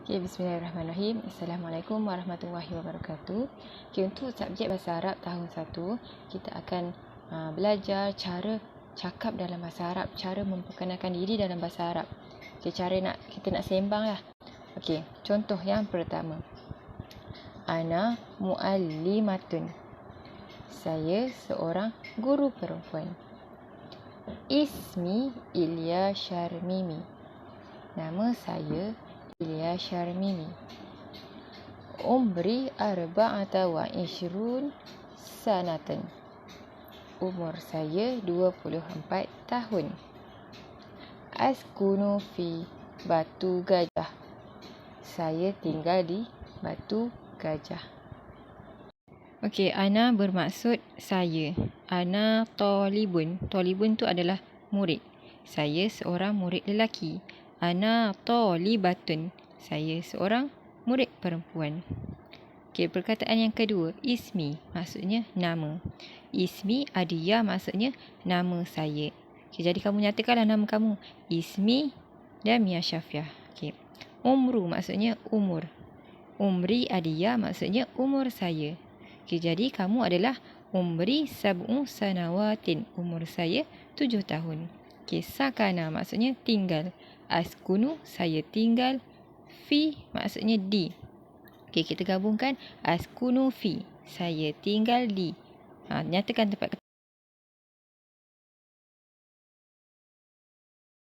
Okay, bismillahirrahmanirrahim. Assalamualaikum warahmatullahi wabarakatuh. Okay, untuk subjek Bahasa Arab tahun 1, kita akan belajar cara cakap dalam Bahasa Arab, cara memperkenalkan diri dalam Bahasa Arab. Okay, cara kita nak sembang lah. Okay, contoh yang pertama. Ana muallimatun. Saya seorang guru perempuan. Ismi Ilya Syarmimi. Nama saya Ilya Syarmimi. Umri arba'ata wa ishrun sanatan. Umur saya 24 tahun. Askunu fi Batu Gajah. Saya tinggal di Batu Gajah. Okey, ana bermaksud saya. Ana talibun. Talibun tu adalah murid. Saya seorang murid lelaki. Ana talibatun. Saya seorang murid perempuan. Okey, perkataan yang kedua, ismi maksudnya nama. Ismi Adia maksudnya nama saya. Okey, jadi kamu nyatakanlah nama kamu. Ismi dan Mia Syafiah. Okey. Umru maksudnya umur. Umri Adia maksudnya umur saya. Okey, jadi kamu adalah umri sab'u sanawatin. Umur saya 7 tahun. Okey, sakana maksudnya tinggal. Askunu, saya tinggal. Fi maksudnya di. Okey, kita gabungkan. Askunu fi, saya tinggal di. Nyatakan tempat